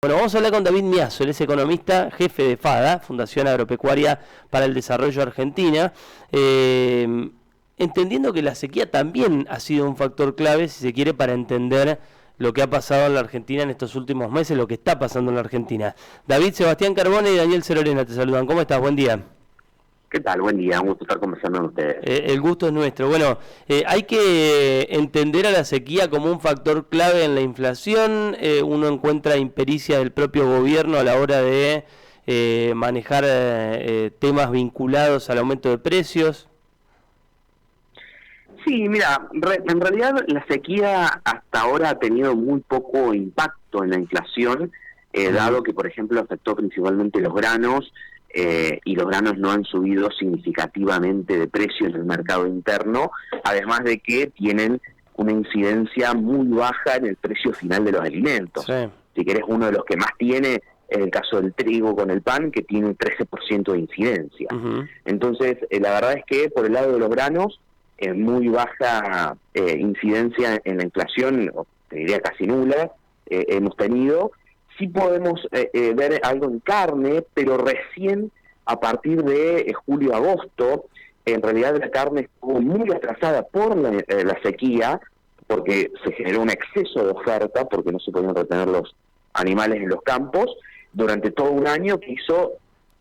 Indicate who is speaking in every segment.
Speaker 1: Bueno, vamos a hablar con David Miazo, él es economista, jefe de FADA, Fundación Agropecuaria para el Desarrollo Argentina, entendiendo que la sequía también ha sido un factor clave, si se quiere, para entender lo que ha pasado en la Argentina en estos últimos meses, lo que está pasando en la Argentina. David, Sebastián Carbone y Daniel Cerorena te saludan. ¿Cómo estás? Buen día.
Speaker 2: ¿Qué tal? Buen día, un gusto estar conversando con ustedes.
Speaker 1: El gusto es nuestro. Bueno, hay que entender a la sequía como un factor clave en la inflación. Uno encuentra impericia del propio gobierno a la hora de manejar temas vinculados al aumento de precios.
Speaker 2: Sí, mira, en realidad la sequía hasta ahora ha tenido muy poco impacto en la inflación, dado que, por ejemplo, afectó principalmente los granos, y los granos no han subido significativamente de precio en el mercado interno, además de que tienen una incidencia muy baja en el precio final de los alimentos.
Speaker 1: Sí.
Speaker 2: Si querés, uno de los que más tiene es el caso del trigo con el pan, que tiene un 13% de incidencia. Entonces, la verdad es que por el lado de los granos, muy baja incidencia en la inflación, te diría casi nula, hemos tenido. Sí podemos ver algo en carne, pero recién a partir de julio-agosto, en realidad la carne estuvo muy atrasada por la sequía, porque se generó un exceso de oferta, porque no se podían retener los animales en los campos, durante todo un año, que hizo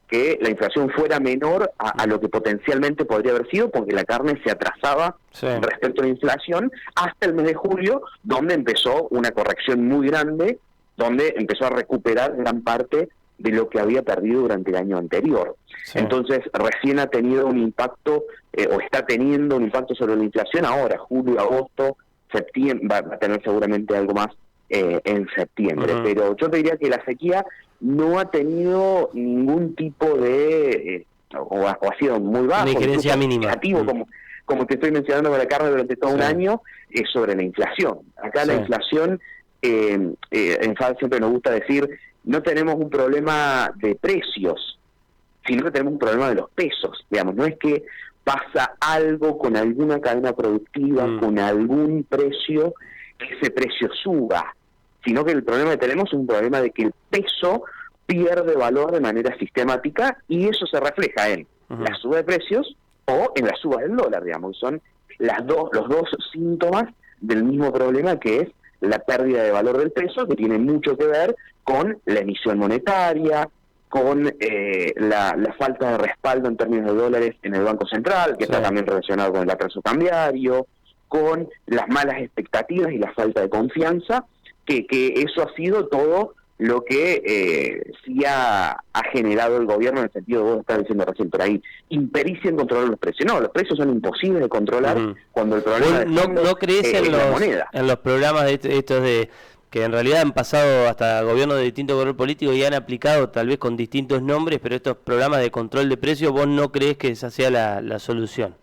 Speaker 2: que la inflación fuera menor a lo que potencialmente podría haber sido, porque la carne se atrasaba respecto a la inflación, hasta el mes de julio, donde empezó una corrección muy grande, donde empezó a recuperar gran parte de lo que había perdido durante el año anterior. Entonces, recién ha tenido un impacto, o está teniendo un impacto sobre la inflación ahora, julio, agosto, septiembre, va a tener seguramente algo más en septiembre. Pero yo te diría que la sequía no ha tenido ningún tipo de, o ha sido muy bajo,
Speaker 1: una diferencia mínima,
Speaker 2: negativo, como te estoy mencionando con la carne durante todo un año, sobre la inflación. Acá la inflación, en FAD siempre nos gusta decir, no tenemos un problema de precios, sino que tenemos un problema de los pesos. Digamos, no es que pasa algo con alguna cadena productiva, con algún precio, que ese precio suba, sino que el problema que tenemos es un problema de que el peso pierde valor de manera sistemática, y eso se refleja en la suba de precios o en la suba del dólar, digamos. Son los dos síntomas del mismo problema, que es la pérdida de valor del peso, que tiene mucho que ver con la emisión monetaria, con la falta de respaldo en términos de dólares en el Banco Central, que está también relacionado con el atraso cambiario, con las malas expectativas y la falta de confianza, que eso ha sido todo lo que sí ha generado el gobierno, en el sentido de vos estás diciendo recién por ahí, impericia en controlar los precios. No, los precios son imposibles de controlar cuando el problema
Speaker 1: ¿No crees en
Speaker 2: la moneda?
Speaker 1: En los programas de estos de que en realidad han pasado hasta gobiernos de distinto color político y han aplicado tal vez con distintos nombres, pero estos programas de control de precios, vos no crees que esa sea la solución?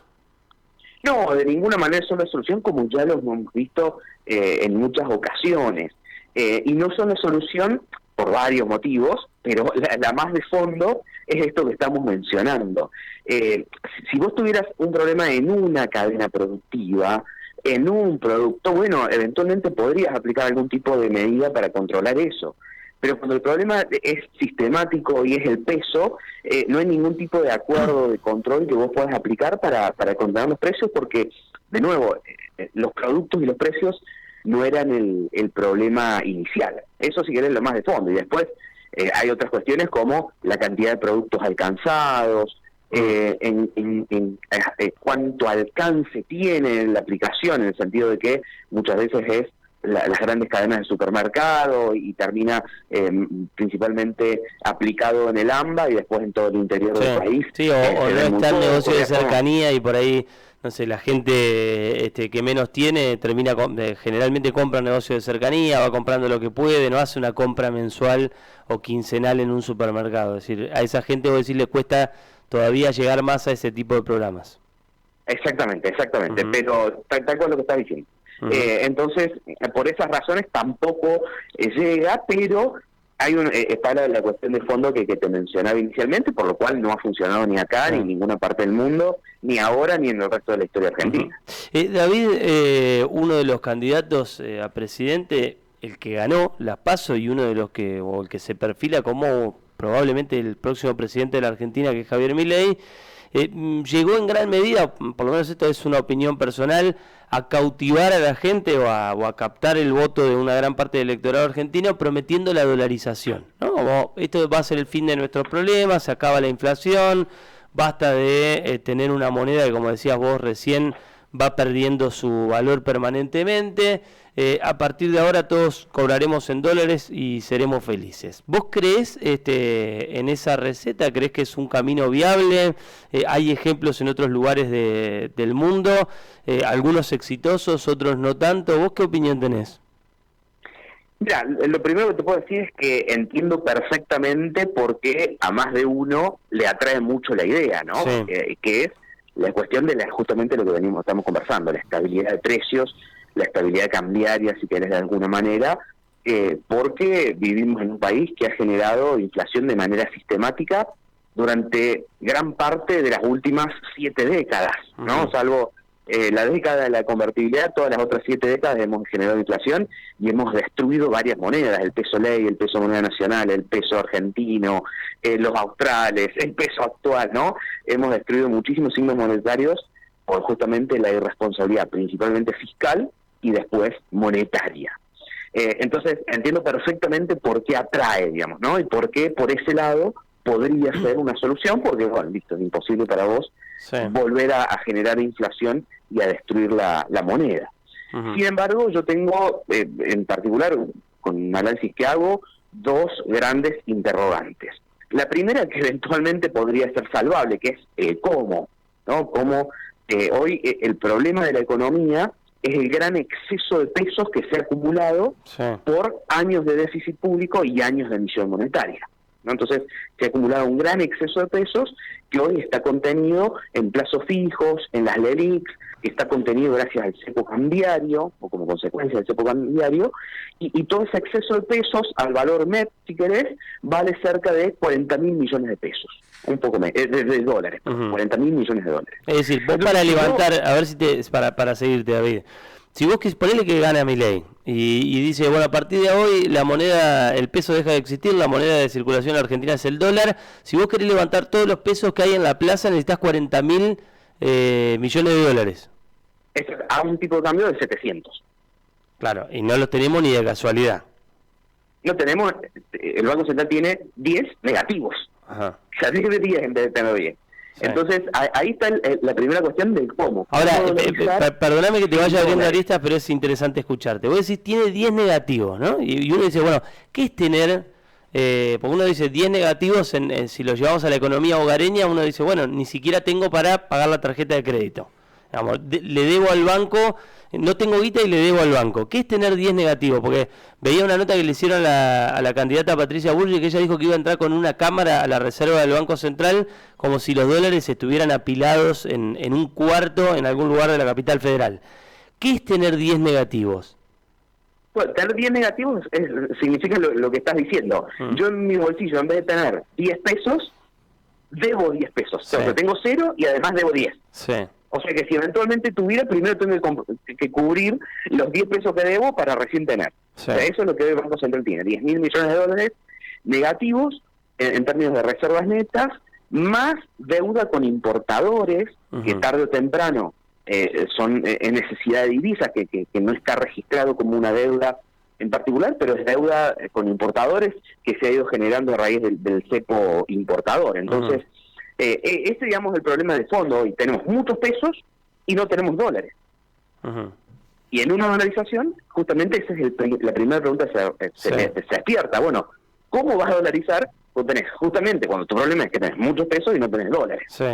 Speaker 2: No, de ninguna manera es una solución, como ya lo hemos visto en muchas ocasiones. Y no son la solución por varios motivos, pero la más de fondo es esto que estamos mencionando. Si vos tuvieras un problema en una cadena productiva, en un producto, bueno, eventualmente podrías aplicar algún tipo de medida para controlar eso. Pero cuando el problema es sistemático y es el peso, no hay ningún tipo de acuerdo de control que vos puedas aplicar para controlar los precios, porque, de nuevo, los productos y los precios no eran el problema inicial. Eso, si querés, lo más de fondo. Y después hay otras cuestiones como la cantidad de productos alcanzados, cuánto alcance tiene la aplicación, en el sentido de que muchas veces es las grandes cadenas de supermercado y termina principalmente aplicado en el AMBA y después en todo el interior del país.
Speaker 1: Sí, o no está el negocio de cercanía y por ahí, no sé, la gente que menos tiene termina generalmente compra un negocio de cercanía, va comprando lo que puede, no hace una compra mensual o quincenal en un supermercado. Es decir, a esa gente, vos decís, le cuesta todavía llegar más a ese tipo de programas.
Speaker 2: Exactamente, pero tal cual lo que estás diciendo. Entonces, por esas razones tampoco llega, pero hay está la cuestión de fondo que te mencionaba inicialmente, por lo cual no ha funcionado ni acá, ni en ninguna parte del mundo, ni ahora, ni en el resto de la historia argentina.
Speaker 1: David, uno de los candidatos a presidente el que ganó las PASO y uno de los que, o el que se perfila como probablemente el próximo presidente de la Argentina, que es Javier Milei, llegó en gran medida, por lo menos esto es una opinión personal, a cautivar a la gente o a captar el voto de una gran parte del electorado argentino prometiendo la dolarización, ¿no? Como esto va a ser el fin de nuestros problemas, se acaba la inflación, basta de tener una moneda que, como decías vos recién, va perdiendo su valor permanentemente. A partir de ahora todos cobraremos en dólares y seremos felices. ¿Vos creés en esa receta? ¿Creés que es un camino viable? ¿Hay ejemplos en otros lugares del mundo? Algunos exitosos, otros no tanto. ¿Vos qué opinión tenés?
Speaker 2: Mira, lo primero que te puedo decir es que entiendo perfectamente por qué a más de uno le atrae mucho la idea, ¿no?
Speaker 1: Sí.
Speaker 2: Que es la cuestión de justamente lo que estamos conversando, la estabilidad de precios, la estabilidad cambiaria, si querés de alguna manera, porque vivimos en un país que ha generado inflación de manera sistemática durante gran parte de las últimas 7 décadas, ¿no?
Speaker 1: Uh-huh.
Speaker 2: Salvo la década de la convertibilidad, todas las otras 7 décadas hemos generado inflación y hemos destruido varias monedas, el peso ley, el peso moneda nacional, el peso argentino, los australes, el peso actual, ¿no? Hemos destruido muchísimos signos monetarios por justamente la irresponsabilidad, principalmente fiscal y después monetaria. Entonces entiendo perfectamente por qué atrae, digamos, ¿no? Y por qué por ese lado podría ser una solución, porque, bueno, listo, es imposible para vos volver a generar inflación y a destruir la moneda. Uh-huh. Sin embargo, yo tengo, en particular, con un análisis que hago, 2 grandes interrogantes. La primera, que eventualmente podría ser salvable, que es cómo, ¿no? Cómo hoy el problema de la economía es el gran exceso de pesos que se ha acumulado por años de déficit público y años de emisión monetaria, ¿no? Entonces, se ha acumulado un gran exceso de pesos que hoy está contenido en plazos fijos, en las LELIQs, que está contenido gracias al cepo cambiario, o como consecuencia del cepo cambiario, y todo ese exceso de pesos, al valor MEP, si querés, vale cerca de 40.000 millones de pesos. Un poco más, de dólares, uh-huh. 40.000 millones de dólares.
Speaker 1: Es decir, vos para levantar, a ver si para seguirte, David, si vos ponele que gana Milei y dice, bueno, a partir de hoy la moneda, el peso deja de existir, la moneda de circulación argentina es el dólar, si vos querés levantar todos los pesos que hay en la plaza necesitas 40.000 millones de dólares.
Speaker 2: Es a un tipo de cambio de 700.
Speaker 1: Claro, y no los tenemos ni de casualidad.
Speaker 2: No tenemos, el Banco Central tiene 10 negativos. Ajá. O sea, tiene 10 en vez de tener 10. Sí. Entonces, ahí está la primera cuestión del cómo.
Speaker 1: Ahora, perdóname que te vaya abriendo aristas, pero es interesante escucharte. Vos decís, tiene 10 negativos, ¿no? Y uno dice, bueno, ¿qué es tener? Porque uno dice 10 negativos, si los llevamos a la economía hogareña, uno dice, bueno, ni siquiera tengo para pagar la tarjeta de crédito. Digamos, le debo al banco, no tengo guita y le debo al banco. ¿Qué es tener 10 negativos? Porque veía una nota que le hicieron a la candidata Patricia Bullrich, que ella dijo que iba a entrar con una cámara a la reserva del Banco Central como si los dólares estuvieran apilados en un cuarto en algún lugar de la capital federal. ¿Qué es tener 10 negativos?
Speaker 2: Bueno, tener 10 negativos significa lo que estás diciendo. Yo en mi bolsillo, en vez de tener 10 pesos, debo 10 pesos. Sí. O sea, tengo 0 y además debo 10.
Speaker 1: Sí.
Speaker 2: O sea que si eventualmente tuviera, primero tengo que cubrir los 10 pesos que debo para recién tener. Sí. O sea, eso es lo que el Banco Central tiene, 10.000 millones de dólares negativos en términos de reservas netas, más deuda con importadores, que tarde o temprano son en necesidad de divisas, que no está registrado como una deuda en particular, pero es deuda con importadores que se ha ido generando a raíz del cepo importador. Entonces, este, digamos, es el problema de fondo hoy. Tenemos muchos pesos y no tenemos dólares. Y en una dolarización, justamente esa es la primera pregunta que se despierta. Bueno, ¿cómo vas a dolarizar? Vos tenés, justamente, cuando tu problema es que tenés muchos pesos y no tenés dólares.
Speaker 1: Sí.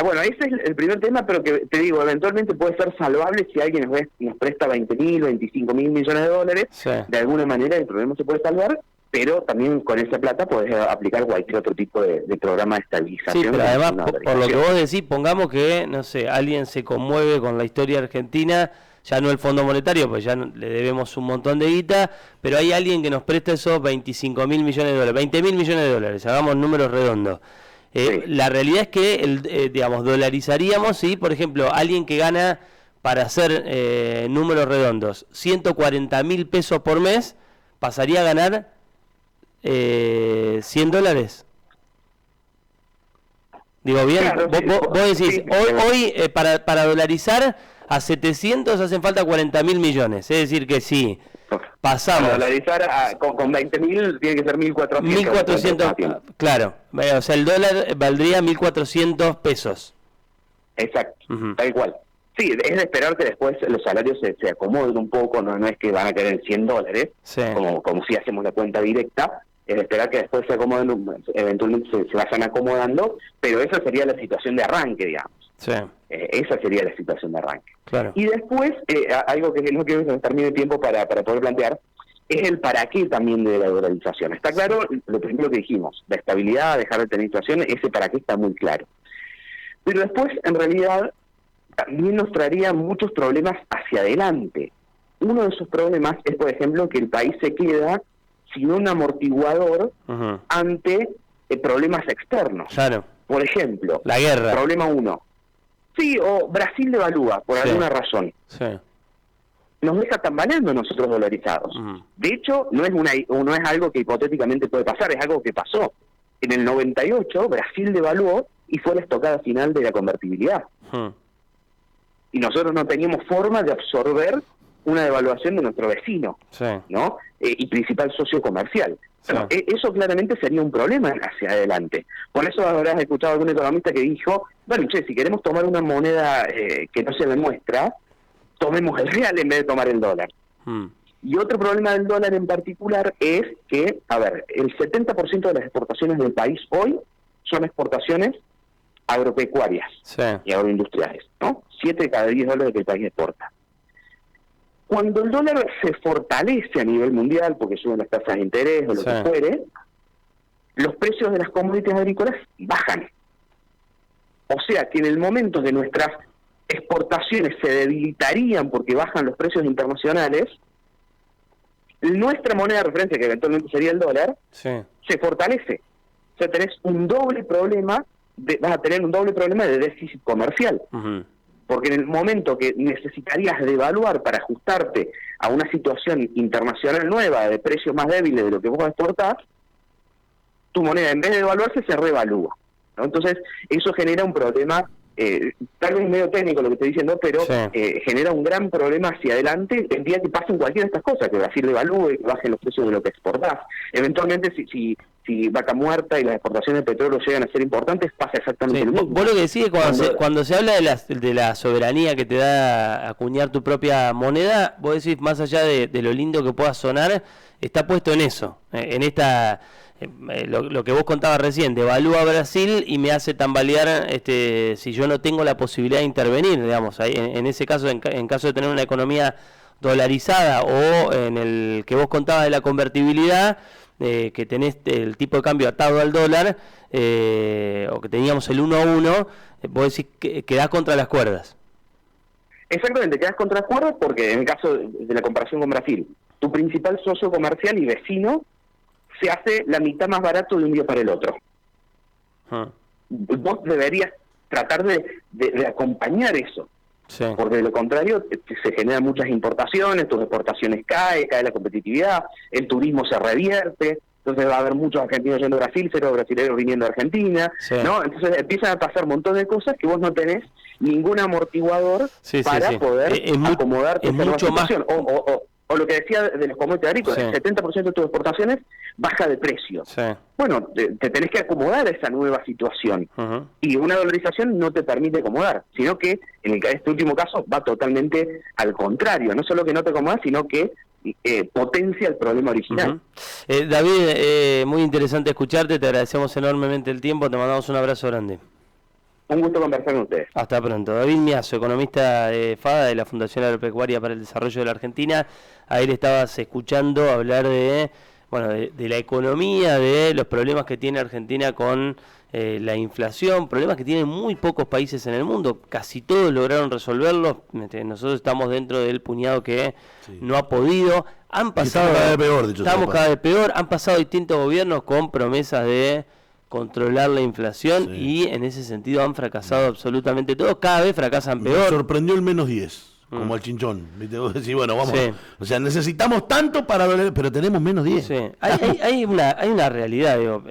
Speaker 2: Bueno, ese es el primer tema, pero que te digo, eventualmente puede ser salvable si alguien nos presta 20.000, 25.000 millones de dólares. Sí. De alguna manera el problema se puede salvar, pero también con esa plata podés aplicar cualquier otro tipo de programa de estabilización.
Speaker 1: Sí, pero además, por lo que vos decís, pongamos que, no sé, alguien se conmueve con la historia argentina, ya no el Fondo Monetario, pues ya le debemos un montón de guita, pero hay alguien que nos presta esos 25.000 millones de dólares, 20.000 millones de dólares, hagamos números redondos. Sí. La realidad es que, digamos, dolarizaríamos, ¿sí? Por ejemplo, alguien que gana para hacer números redondos, 140.000 pesos por mes, pasaría a ganar $100. Digo bien,
Speaker 2: claro,
Speaker 1: vos decís,
Speaker 2: sí,
Speaker 1: hoy para dolarizar a 700 hacen falta 40.000 millones, es decir que sí, pasamos...
Speaker 2: Para dolarizar con 20.000 tiene que ser 1.400.
Speaker 1: 1.400, claro, o sea el dólar valdría 1.400 pesos.
Speaker 2: Exacto, tal cual. Sí, es de esperar que después los salarios se acomoden un poco, no es que van a caer en $100, sí, como si hacemos la cuenta directa, es de esperar que después se acomoden, eventualmente se vayan acomodando, pero esa sería la situación de arranque, digamos. Sí. Esa sería la situación de arranque. Claro. Y después, algo que no quiero que nos termine el tiempo para poder plantear, es el para qué también de la dolarización. Está claro lo primero que dijimos, la estabilidad, dejar de tener inflación, ese para qué está muy claro. Pero después, en realidad, también nos traería muchos problemas hacia adelante. Uno de esos problemas es, por ejemplo, que el país se queda sin un amortiguador ante problemas externos. Claro. Por ejemplo,
Speaker 1: la guerra.
Speaker 2: Problema 1. Sí, o Brasil devalúa por alguna razón. Sí. Nos deja tambaleando nosotros dolarizados. De hecho, no es algo que hipotéticamente puede pasar, es algo que pasó. En el 98, Brasil devaluó y fue la estocada final de la convertibilidad. Y nosotros no teníamos forma de absorber una devaluación de nuestro vecino, sí, ¿no? Y principal socio comercial. Sí. Bueno, eso claramente sería un problema hacia adelante. Por eso habrás escuchado a algún economista que dijo, bueno, che, si queremos tomar una moneda que no se demuestra, tomemos el real en vez de tomar el dólar. Y otro problema del dólar en particular es que, a ver, el 70% de las exportaciones del país hoy son exportaciones agropecuarias, sí, y agroindustriales, ¿no? 7 de cada 10 dólares que el país exporta. Cuando el dólar se fortalece a nivel mundial, porque suben las tasas de interés o lo que fuere, los precios de las commodities agrícolas bajan. O sea que en el momento que nuestras exportaciones se debilitarían porque bajan los precios internacionales, nuestra moneda de referencia, que eventualmente sería el dólar, se fortalece. O sea, tenés un doble problema, vas a tener un doble problema de déficit comercial. Porque en el momento que necesitarías devaluar para ajustarte a una situación internacional nueva de precios más débiles de lo que vos exportás, tu moneda en vez de devaluarse se revalúa, ¿no? Entonces eso genera un problema, tal vez medio técnico lo que estoy diciendo, pero genera un gran problema hacia adelante el día que pasen cualquiera de estas cosas, que Brasil devalúe, que bajen los precios de lo que exportás. Eventualmente si Vaca Muerta y las exportaciones de petróleo llegan a ser importantes, pasa exactamente lo mismo.
Speaker 1: Vos lo que decís es cuando se habla de la soberanía que te da acuñar tu propia moneda, vos decís, más allá de lo lindo que pueda sonar, está puesto en eso, en esta... Lo que vos contabas recién, devalúa a Brasil y me hace tambalear si yo no tengo la posibilidad de intervenir, digamos, ahí, en ese caso, en caso de tener una economía dolarizada o en el que vos contabas de la convertibilidad, que tenés el tipo de cambio atado al dólar, o que teníamos el 1 a 1, vos decís que quedás contra las cuerdas.
Speaker 2: Exactamente, quedás contra las cuerdas porque en el caso de la comparación con Brasil, tu principal socio comercial y vecino se hace la mitad más barato de un día para el otro. Vos deberías tratar de acompañar eso, porque de lo contrario se generan muchas importaciones, tus exportaciones cae la competitividad, el turismo se revierte, entonces va a haber muchos argentinos yendo a Brasil, cero brasileños viniendo a Argentina, ¿no? Entonces empiezan a pasar un montón de cosas que vos no tenés ningún amortiguador para poder acomodarte en esa situación. O lo que decía de los commodities agrícolas, el 70% de tus exportaciones baja de precio. Bueno, te tenés que acomodar a esa nueva situación. Y una dolarización no te permite acomodar, sino que en este último caso va totalmente al contrario. No solo que no te acomodas, sino que potencia el problema original.
Speaker 1: David, muy interesante escucharte, te agradecemos enormemente el tiempo, te mandamos un abrazo grande.
Speaker 2: Un gusto conversar con ustedes.
Speaker 1: Hasta pronto. David Miazo, economista de FADA, de la Fundación Agropecuaria para el Desarrollo de la Argentina. Ahí le estabas escuchando hablar de la economía, de los problemas que tiene Argentina con la inflación, problemas que tienen muy pocos países en el mundo. Casi todos lograron resolverlos. Nosotros estamos dentro del puñado que no ha podido. Han pasado,
Speaker 3: estamos cada vez peor,
Speaker 1: estamos cada vez peor. Han pasado distintos gobiernos con promesas de controlar la inflación y en ese sentido han fracasado absolutamente todos, cada vez fracasan peor.
Speaker 3: Me sorprendió el -10. como el chinchón. ¿Viste? Vos decís, bueno, vamos.
Speaker 1: Sí.
Speaker 3: O sea, necesitamos tanto para doler, pero tenemos menos 10.
Speaker 1: Sí. Hay una realidad, digo.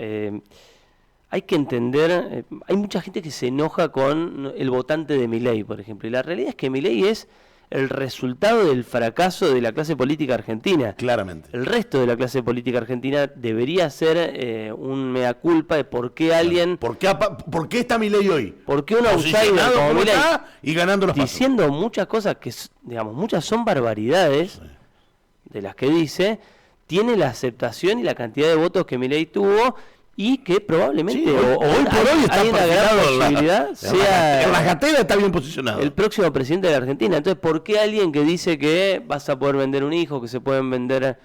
Speaker 1: Hay que entender, hay mucha gente que se enoja con el votante de Milei, por ejemplo. Y la realidad es que Milei es el resultado del fracaso de la clase política argentina.
Speaker 3: Claramente.
Speaker 1: El resto de la clase política argentina debería ser un mea culpa de por qué alguien...
Speaker 3: ¿Por qué está Milei hoy?
Speaker 1: ¿Por qué un outsider como Milei
Speaker 3: y ganando los pasos?
Speaker 1: Diciendo muchas cosas que, digamos, muchas son barbaridades, sí, de las que dice, tiene la aceptación y la cantidad de votos que Milei tuvo... Y que probablemente
Speaker 3: sí, hoy por hoy está
Speaker 1: hay una gran posibilidad sea
Speaker 3: en la gatera está bien posicionado
Speaker 1: el próximo presidente de la Argentina. Entonces, ¿por qué alguien que dice que vas a poder vender un hijo, que se pueden vender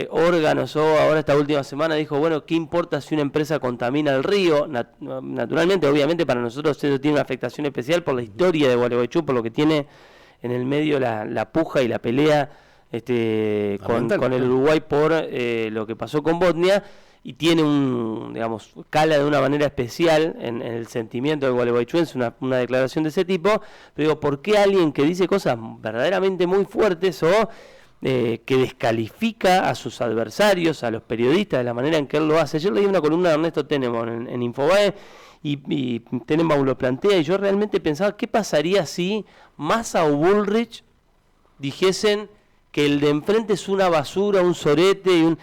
Speaker 1: órganos, o ahora esta última semana dijo, bueno, ¿qué importa si una empresa contamina el río? Naturalmente, obviamente para nosotros eso tiene una afectación especial por la historia de Gualeguaychú, por lo que tiene en el medio la puja y la pelea con el Uruguay por lo que pasó con Botnia. Y tiene cala de una manera especial en el sentimiento del gualeguaychuense una declaración de ese tipo. Pero digo, ¿por qué alguien que dice cosas verdaderamente muy fuertes o que descalifica a sus adversarios, a los periodistas, de la manera en que él lo hace? Ayer leí una columna de Ernesto Tenenbaum en Infobae y Tenenbaum lo plantea, y yo realmente pensaba, ¿qué pasaría si Massa o Bullrich dijesen que el de enfrente es una basura, un sorete,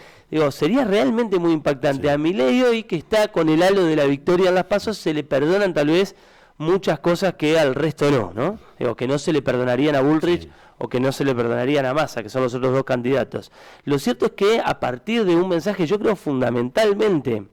Speaker 1: sería realmente muy impactante. Sí. A Milei hoy, que está con el halo de la victoria en las PASO, se le perdonan tal vez muchas cosas que al resto no. Que no se le perdonarían a Bullrich, sí, o que no se le perdonarían a Massa, que son los otros dos candidatos. Lo cierto es que a partir de un mensaje, yo creo fundamentalmente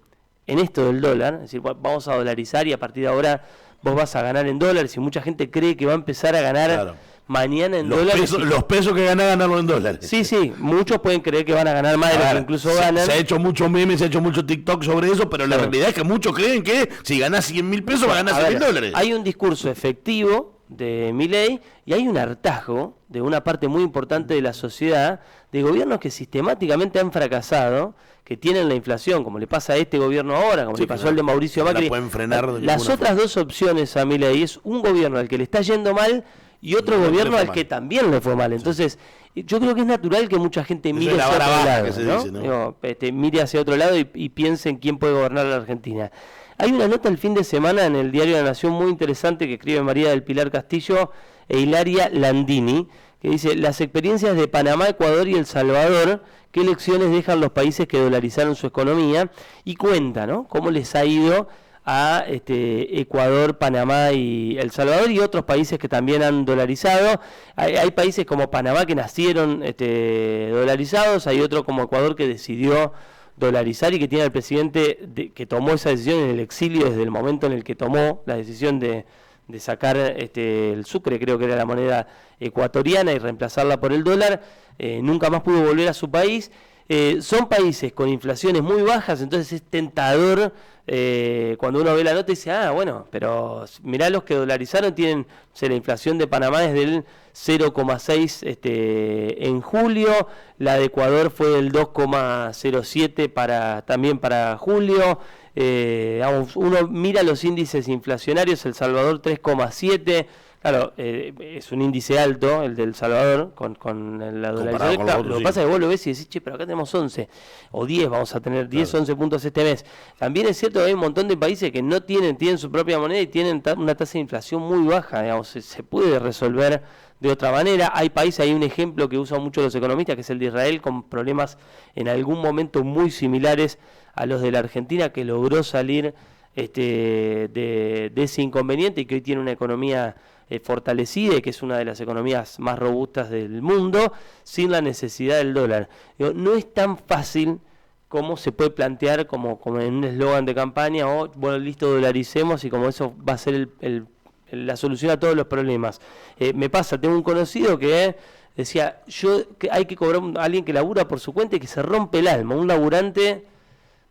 Speaker 1: en esto del dólar, es decir, vamos a dolarizar y a partir de ahora vos vas a ganar en dólares, y mucha gente cree que va a empezar a ganar... Claro. Mañana en dólares.
Speaker 3: Los pesos que ganarlo en dólares.
Speaker 1: Sí, muchos pueden creer que van a ganar más de lo que incluso ganan.
Speaker 3: Se ha hecho mucho meme, se ha hecho mucho TikTok sobre eso, pero la realidad es que muchos creen que si ganás 100.000 pesos va a ganar 100.000 dólares.
Speaker 1: Hay un discurso efectivo de Milei y hay un hartazgo de una parte muy importante de la sociedad, de gobiernos que sistemáticamente han fracasado, que tienen la inflación, como le pasa a este gobierno ahora, como le pasó al de Mauricio Macri. Las otras dos opciones a Milei es un gobierno al que le está yendo mal y otro gobierno al que también le fue mal. Entonces, yo creo que es natural que mucha gente mire hacia otro lado, ¿no? Mire hacia otro lado y piense en quién puede gobernar la Argentina. Hay una nota el fin de semana en el diario La Nación muy interesante que escribe María del Pilar Castillo e Hilaria Landini, que dice: las experiencias de Panamá, Ecuador y El Salvador, qué lecciones dejan los países que dolarizaron su economía, y cuenta, ¿no?, cómo les ha ido a Ecuador, Panamá y El Salvador y otros países que también han dolarizado. Hay países como Panamá que nacieron dolarizados, hay otro como Ecuador que decidió dolarizar y que tiene al presidente que tomó esa decisión en el exilio desde el momento en el que tomó la decisión de sacar el sucre, creo que era la moneda ecuatoriana, y reemplazarla por el dólar. Nunca más pudo volver a su país. Son países con inflaciones muy bajas, entonces es tentador cuando uno ve la nota y dice, bueno, pero mirá, los que dolarizaron tienen, la inflación de Panamá es del 0,6 en julio, la de Ecuador fue del 2,07 también para julio. Uno mira los índices inflacionarios, El Salvador 3,7. Claro, es un índice alto el del Salvador con la dolarización. Lo que pasa es que vos lo ves y decís, che, pero acá tenemos 11 o 10, vamos a tener 10, 11 puntos este mes. También es cierto que hay un montón de países que no tienen su propia moneda y tienen una tasa de inflación muy baja, digamos, se puede resolver de otra manera. Hay países, hay un ejemplo que usan mucho los economistas, que es el de Israel, con problemas en algún momento muy similares a los de la Argentina, que logró salir de ese inconveniente y que hoy tiene una economía fortalecida y que es una de las economías más robustas del mundo, sin la necesidad del dólar. No es tan fácil como se puede plantear como en un eslogan de campaña, bueno, listo, dolaricemos y como eso va a ser la solución a todos los problemas. Me pasa, tengo un conocido que decía, hay que cobrar a alguien que labura por su cuenta y que se rompe el alma, un laburante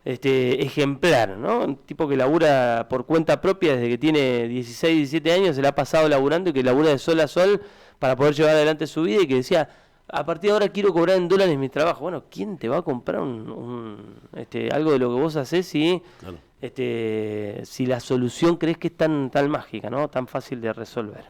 Speaker 1: ejemplar, ¿no? Un tipo que labura por cuenta propia desde que tiene 16, 17 años, se la ha pasado laburando y que labura de sol a sol para poder llevar adelante su vida, y que decía, a partir de ahora quiero cobrar en dólares mi trabajo. Bueno, ¿quién te va a comprar algo de lo que vos hacés si la solución crees que es tan mágica, ¿no?, tan fácil de resolver?